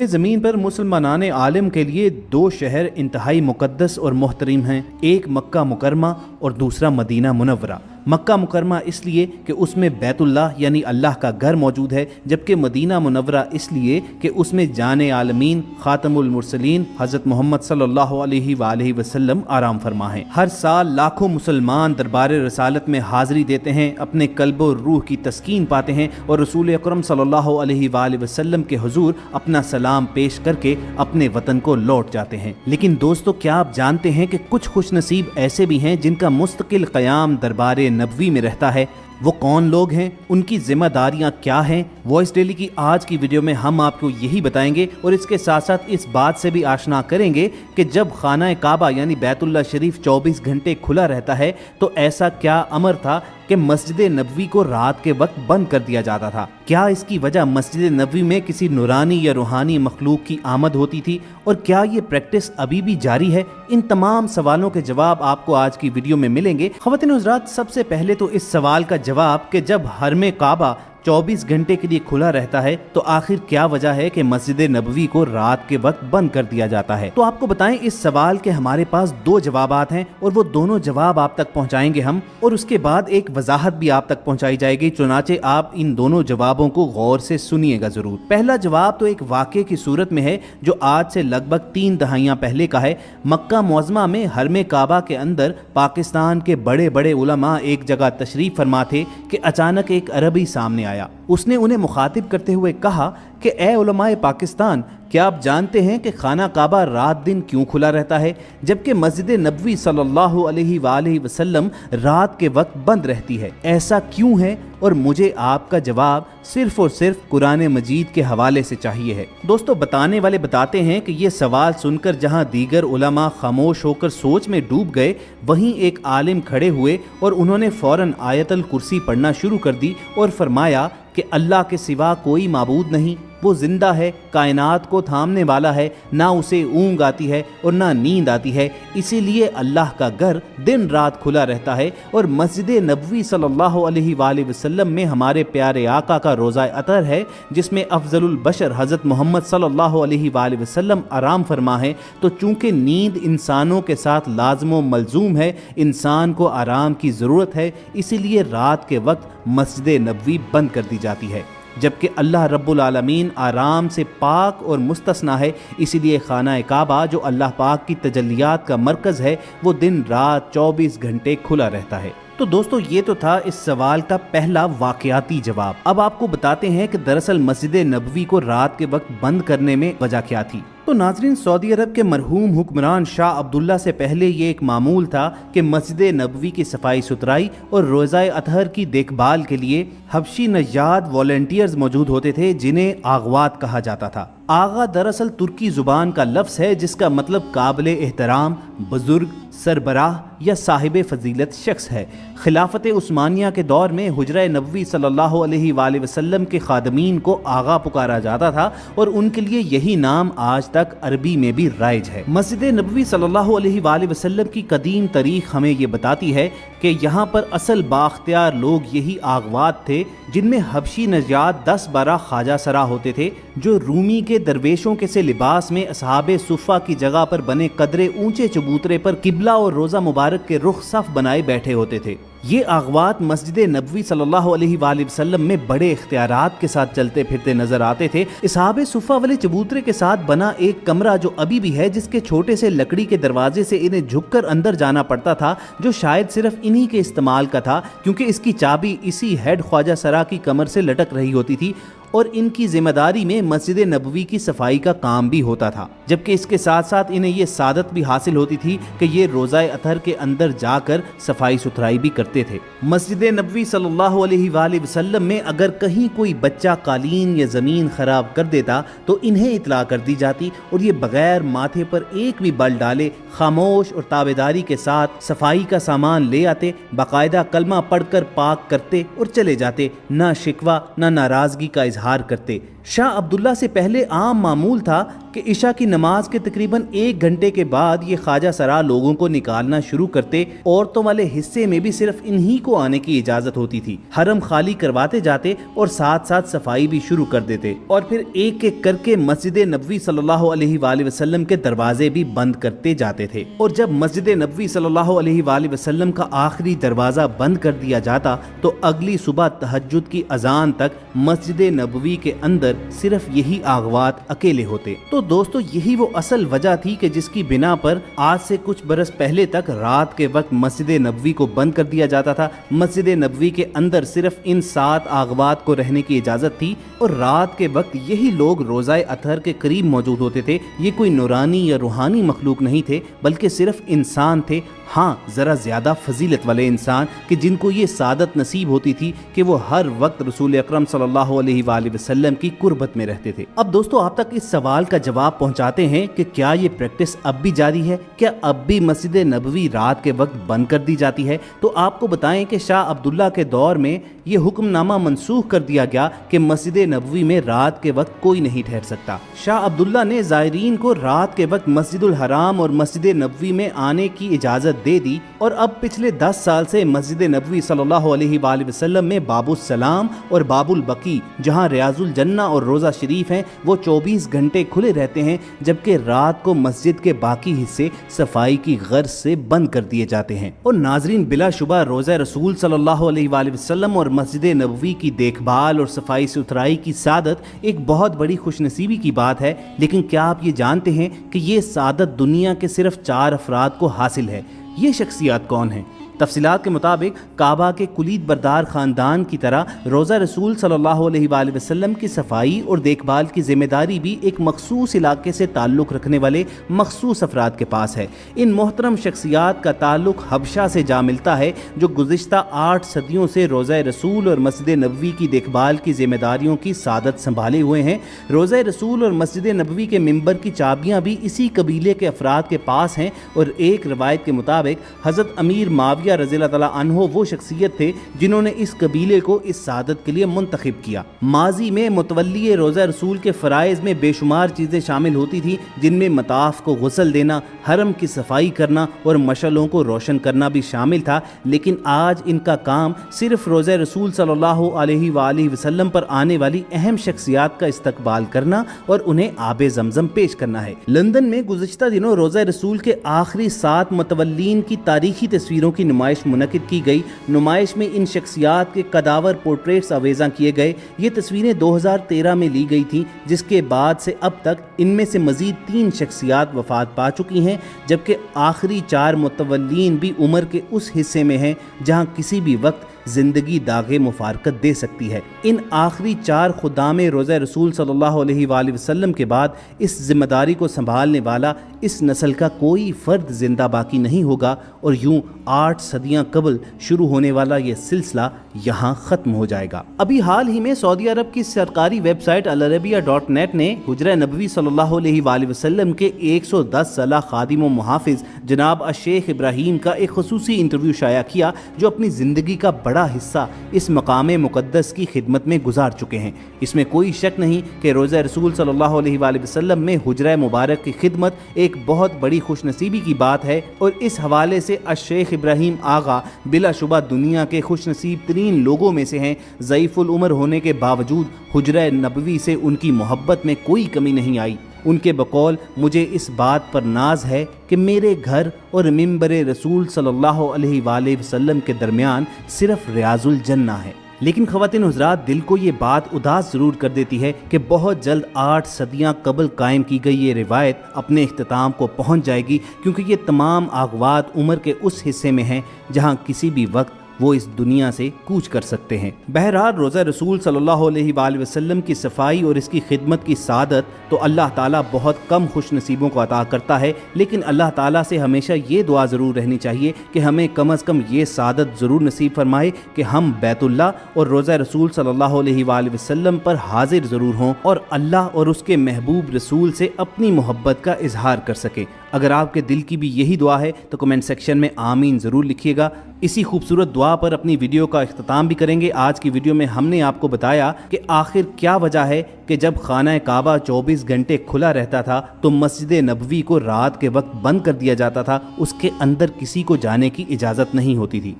ज़मीन पर मुसलमानान आलम के लिए दो शहर इंतहाई मुक़द्दस और मोहतरम हैं, एक मक्का मुकरमा और दूसरा मदीना मुनव्वरा। मक्का मुकरमा इसलिए कि उसमें बैतुल्लाह यानी अल्लाह का घर मौजूद है, जबकि मदीना मुनव्वरा इसलिए कि उसमें जाने आलमीन खातमुल मुरसलीन हज़रत मोहम्मद सल्लल्लाहु अलैहि वसल्लम आराम फरमा हैं। हर साल लाखों मुसलमान दरबार रसालत में हाज़िरी देते हैं, अपने कल्ब और रूह की तस्कीन पाते हैं और रसूल अकरम सल्लल्लाहु अलैहि वसल्लम के हुजूर अपना सलाम पेश करके अपने वतन को लौट जाते हैं। लेकिन दोस्तों, क्या आप जानते हैं कि कुछ खुशनसीब ऐसे भी हैं जिनका मुस्तकिल क़याम दरबार नबवी में रहता है? वो कौन लोग हैं, उनकी जिम्मेदारियां क्या हैं? वॉइस डेली की आज की वीडियो में हम आपको यही बताएंगे और इसके साथ साथ इस बात से भी आशना करेंगे कि जब खाना काबा यानी बैतुल्लाह शरीफ 24 घंटे खुला रहता है तो ऐसा क्या अमर था कि मस्जिद नबवी को रात के वक्त बंद कर दिया जाता था? क्या इसकी वजह मस्जिद नबवी में किसी नूरानी या रूहानी मखलूक की आमद होती थी और क्या ये प्रैक्टिस अभी भी जारी है? इन तमाम सवालों के जवाब आपको आज की वीडियो में मिलेंगे। ख़वातीन और हज़रात, सबसे पहले तो इस सवाल का जवाब कि जब हरम काबा 24 घंटे के लिए खुला रहता है तो आखिर क्या वजह है कि मस्जिद नबवी को रात के वक्त बंद कर दिया जाता है? तो आपको बताएं, इस सवाल के हमारे पास दो जवाबात हैं और वो दोनों जवाब आप तक पहुंचाएंगे हम, और उसके बाद एक वजाहत भी आप तक पहुंचाई जाएगी। चुनाचे आप इन दोनों जवाबों को गौर से सुनिएगा जरूर। पहला जवाब तो एक वाक़े की सूरत में है जो आज से लगभग 3 दहाइयां पहले का है। मक्का मुअज़्ज़मा में हरम काबा के अंदर पाकिस्तान के बड़े बड़े उलमा एक जगह तशरीफ फरमा थे कि अचानक एक अरबी सामने आया। उसने उन्हें मुखातिब करते हुए कहा कि ए उलमाए पाकिस्तान, क्या आप जानते हैं कि खाना काबा रात दिन क्यों खुला रहता है जबकि मस्जिद नबवी सल्लल्लाहु अलैहि वसल्लम रात के वक्त बंद रहती है? ऐसा क्यों है? और मुझे आपका जवाब सिर्फ और सिर्फ कुरान मजीद के हवाले से चाहिए है। दोस्तों, बताने वाले बताते हैं कि ये सवाल सुनकर जहां दीगर उलमा खामोश होकर सोच में डूब गए, वहीं एक आलिम खड़े हुए और उन्होंने फौरन आयतल कुर्सी पढ़ना शुरू कर दी और फरमाया कि अल्लाह के सिवा कोई माबूद नहीं, वो जिंदा है, कायनात को थामने वाला है, ना उसे ऊँग आती है और ना नींद आती है, इसीलिए अल्लाह का घर दिन रात खुला रहता है और मस्जिद नबवी सल्लल्लाहु अलैहि वसल्लम में हमारे प्यारे आका का रोज़ा अतर है जिसमें अफजलुल बशर हज़रत मोहम्मद सल्लल्लाहु अलैहि वसल्लम आराम फरमा है। तो चूँकि नींद इंसानों के साथ लाज़िम व मलजूम है, इंसान को आराम की ज़रूरत है, इसीलिए रात के वक्त मस्जिद नबवी बंद कर दी जाती है, जबकि अल्लाह रब्बुल आलमीन आराम से पाक और मुस्तस्ना है। इसीलिए खाना काबा जो अल्लाह पाक की तजल्लियात का मरकज़ है वो दिन रात 24 घंटे खुला रहता है। तो दोस्तों, ये तो था इस सवाल का पहला वाक़याती जवाब। अब आपको बताते हैं कि दरअसल मस्जिद नबवी को रात के वक्त बंद करने में वजह क्या थी। तो नाज़रीन, सऊदी अरब के मरहूम हुक्मरान शाह अब्दुल्ला से पहले ये एक मामूल था कि मस्जिद नबवी की सफाई सुथराई और रोज़ा अतहर की देखभाल के लिए हबशी नजाद वॉलंटियर्स मौजूद होते थे जिन्हें आगवात कहा जाता था। आगा दरअसल तुर्की ज़ुबान का लफ्ज़ है जिसका मतलब काबिल एहतराम, बुजुर्ग, सरबराह या साहिब फजीलत शख्स है। खिलाफत उस्मानिया के दौर में हुजरा नबवी सल्लल्लाहु अलैहि वसल्लम के खादमीन को आगा पुकारा जाता था और उनके लिए यही नाम आज तक अरबी में भी राइज है। मस्जिद नबवी सल्लल्लाहु अलैहि वसल्लम की कदीम तारीख हमें ये बताती है कि यहाँ पर असल बाख्तियार लोग यही आगवात थे जिनमें हबशी नजात 10-12 ख्वाजा सरा होते थे जो रूमी के दरवेशों के से लिबास में असहाबे सुफ़ा की जगह पर बने कदरे ऊंचे चबूतरे पर किबला और रोज़ा मुबारक के रुख सफ बनाए बैठे होते थे। ये आगवात मस्जिद नबवी सल्लल्लाहु अलैहि वसल्लम में बड़े इख्तियारात के साथ चलते फिरते नजर आते थे। असहाबे सुफ़ा वाले चबूतरे के साथ बना एक कमरा जो अभी भी है, जिसके छोटे से लकड़ी के दरवाजे से इन्हें झुककर अंदर जाना पड़ता था, जो शायद सिर्फ इन्हीं के इस्तेमाल का था क्योंकि इसकी चाबी इसी हेड ख्वाजा सरा की कमर से लटक रही होती थी और इनकी जिम्मेदारी में मस्जिद नबवी की सफाई का काम भी होता था। जबकि इसके साथ साथ इन्हें ये सादत भी हासिल होती थी कि ये रोज़ा अतहर के अंदर जाकर सफाई सुथराई भी करते थे। मस्जिद नबवी सल्लल्लाहु अलैहि वसल्लम में अगर कहीं कोई बच्चा कालीन या ज़मीन ख़राब कर देता तो इन्हें इतला कर दी जाती और ये बगैर माथे पर एक भी बल डाले खामोश और ताबेदारी के साथ सफाई का सामान ले आते, बाकायदा कलमा पढ़कर पाक करते और चले जाते, ना शिकवा ना नाराज़गी का इजहार करते। शाह अब्दुल्ला से पहले आम मामूल था कि इशा की नमाज के तकरीबन 1 घंटे के बाद ये ख्वाजा सरा लोगों को निकालना शुरू करते। औरतों वाले हिस्से में भी सिर्फ इन्हीं को आने की इजाजत होती थी। हरम खाली करवाते जाते और साथ साथ सफाई भी शुरू कर देते और फिर एक एक करके मस्जिद नबवी सल्लल्लाहु अलैहि वसल्लम के दरवाजे भी बंद करते जाते थे। और जब मस्जिद नबवी सल्लल्लाहु अलैहि वसल्लम का आखिरी दरवाजा बंद कर दिया जाता तो अगली सुबह तहज्जुद की अजान तक मस्जिद नबवी के अंदर सिर्फ यही आगवात अकेले होते। तो दोस्तों यही वो असल वजह थी कि जिसकी बिना पर आज से कुछ बरस पहले तक रात के वक्त मस्जिद नबवी को बंद कर दिया जाता था। मस्जिद नबवी के अंदर सिर्फ इन 7 आगवात को रहने की इजाजत थी और रात के वक्त यही लोग रोज़ाए अतहर के करीब मौजूद होते थे। ये कोई नूरानी या रूहानी मखलूक नहीं थे बल्कि सिर्फ इंसान थे, हाँ ज़रा ज़्यादा फजीलत वाले इंसान कि जिनको ये सादत नसीब होती थी कि वो हर वक्त रसूल अकरम सल्लल्लाहु अलैहि वसल्लम की कुर्बत में रहते थे। अब दोस्तों आप तक इस सवाल का जवाब पहुंचाते हैं कि क्या ये प्रैक्टिस अब भी जारी है, क्या अब भी मस्जिद नबवी रात के वक्त बंद कर दी जाती है। तो आपको बताएं कि शाह अब्दुल्ला के दौर में ये हुक्मनामा मनसूख कर दिया गया कि मस्जिद नबवी में रात के वक्त कोई नहीं ठहर सकता। शाह अब्दुल्ला ने ज़ायरीन को रात के वक्त मस्जिदुल हराम और मस्जिद नबवी में आने की इजाज़त दे दी और अब पिछले 10 साल से मस्जिद नबवी सल्लल्लाहु अलैहि वसल्लम में बाबुल सलाम और बाबुल बकी जहां रियाजुल जन्ना और रोज़ा शरीफ हैं वो 24 घंटे खुले रहते हैं, जबकि रात को मस्जिद के बाकी हिस्से सफाई की गर्ज से बंद कर दिए जाते हैं। और नाजरीन बिलाशुबा रोज़ा रसूल सल्लल्लाहु अलैहि वसल्लम और मस्जिद नबवी की देखभाल और सफाई सुथराई की सादत एक बहुत बड़ी खुशनसीबी की बात है। लेकिन क्या आप ये जानते हैं कि ये सादत दुनिया के सिर्फ 4 अफराद को हासिल है। ये शख्सियत कौन है? तफसीलात के मुताबिक काबा के कुलीद बरदार ख़ानदान की तरह रोज़ा रसूल सल्लल्लाहु अलैहि वसल्लम की सफाई और देखभाल की जिम्मेदारी भी एक मखसूस इलाके से ताल्लुक़ रखने वाले मखसूस अफराद के पास है। इन मोहतरम शख्सियात का ताल्लुक़ हबशा से जा मिलता है जो गुज़िश्ता 8 सदियों से रोज़ा रसूल और मस्जिद नबवी की देखभाल की जिम्मेदारियों की सादत संभाले हुए हैं। रोज़ा रसूल और मस्जिद नबवी के मिंबर की चाबियाँ भी इसी कबीले के अफराद के पास हैं और एक रवायत के मुताबिक हज़रत अमीर माविया रज़ियल्लाहु तआला अन्हु वो शख्सियत थे जिन्होंने इस कबीले को इस सादत के लिए मुंतखब किया। माजी में मुतवल्ली रोज़ा रसूल के फ़राइज़ में बेशुमार चीज़ें शामिल होती थी, जिनमें मताफ को गुस्ल देना, हरम की सफाई करना और मशलों को रोशन करना भी शामिल था। लेकिन आज इनका काम सिर्फ रोज़ा रसूल सल्लल्लाहु अलैहि वसल्लम पर आने वाली अहम शख्सियात का इस्तकबाल करना और उन्हें आबे ज़मज़म पेश करना है। लंदन में गुज़िश्ता दिनों रोज़ा रसूल के आखिरी 7 मुतवल्लीन की तारीखी तस्वीरों की नुमाइश मुनक़िद की गई। नुमाइश में इन शख्सियात के कदावर पोर्ट्रेट्स आवेज़ा किए गए। ये तस्वीरें 2013 में ली गई थी, जिसके बाद से अब तक इनमें से मज़ीद 3 शख्सियात वफ़ात पा चुकी हैं, जबकि आखिरी 4 मुतवल्लीन भी उम्र के उस हिस्से में हैं जहां किसी भी वक्त ज़िंदगी दागे मुफारकत दे सकती है। इन आखिरी 4 खुदामे रोज़ा रसूल सल्लल्लाहु अलैहि वसल्लम के बाद इस जिम्मेदारी को संभालने वाला इस नस्ल का कोई फ़र्द ज़िंदा बाकी नहीं होगा और यूं 8 सदियां कबल शुरू होने वाला ये सिलसिला यहाँ ख़त्म हो जाएगा। अभी हाल ही में सऊदी अरब की सरकारी वेबसाइट al-arabiya.net ने हुजरा नबवी सल्लल्लाहु अलैहि वसल्लम के 110 साला खादिम व मुहाफ़िज़ जनाब शेख इब्राहीम का एक ख़ुसूसी इंटरव्यू शाया किया, जो अपनी ज़िंदगी का बड़ा हिस्सा इस मकाम मुक़द्दस की खिदमत में गुजार चुके हैं। इसमें कोई शक नहीं कि रोज़ा रसूल सल्लल्लाहु अलैहि वसल्लम में हुजरा मुबारक की खिदमत एक बहुत बड़ी खुशनसीबी की बात है और इस हवाले से शेख इब्राहीम आगा बिलाशुबा दुनिया के खुशनसीब तरीन लोगों में से हैं। ज़ईफ़ुल उम्र होने के बावजूद हुजरा नबवी से उनकी मोहब्बत में कोई कमी नहीं आई। उनके बकौल मुझे इस बात पर नाज है कि मेरे घर और मिंबर रसूल सल्लल्लाहु अलैहि वसल्लम के दरमियान सिर्फ रियाजुल जन्ना है। लेकिन ख़वातीन हुज़रात, दिल को ये बात उदास ज़रूर कर देती है कि बहुत जल्द 8 सदियां कबल कायम की गई ये रिवायत अपने इख्तिताम को पहुंच जाएगी, क्योंकि ये तमाम आगवात उम्र के उस हिस्से में हैं जहां किसी भी वक्त वो इस दुनिया से कूच कर सकते हैं। बहरहाल रोज़ा रसूल सल्लल्लाहु अलैहि वसल्लम की सफाई और इसकी खिदमत की सादत तो अल्लाह ताला बहुत कम खुश नसीबों को अता करता है, लेकिन अल्लाह ताला से हमेशा ये दुआ ज़रूर रहनी चाहिए कि हमें कम अज़ कम ये सादत ज़रूर नसीब फरमाए कि हम बैतुल्लाह और रोज़ा रसूल सल्लल्लाहु अलैहि वसल्लम पर हाजिर ज़रूर हों और अल्लाह और उसके महबूब रसूल से अपनी मोहब्बत का इजहार कर सकें। اگر آپ کے دل کی بھی یہی دعا ہے تو کمنٹ سیکشن میں آمین ضرور لکھیے گا۔ اسی خوبصورت دعا پر اپنی ویڈیو کا اختتام بھی کریں گے۔ آج کی ویڈیو میں ہم نے آپ کو بتایا کہ آخر کیا وجہ ہے کہ جب خانہ کعبہ 24 گھنٹے کھلا رہتا تھا تو مسجد نبوی کو رات کے وقت بند کر دیا جاتا تھا، اس کے اندر کسی کو جانے کی اجازت نہیں ہوتی تھی۔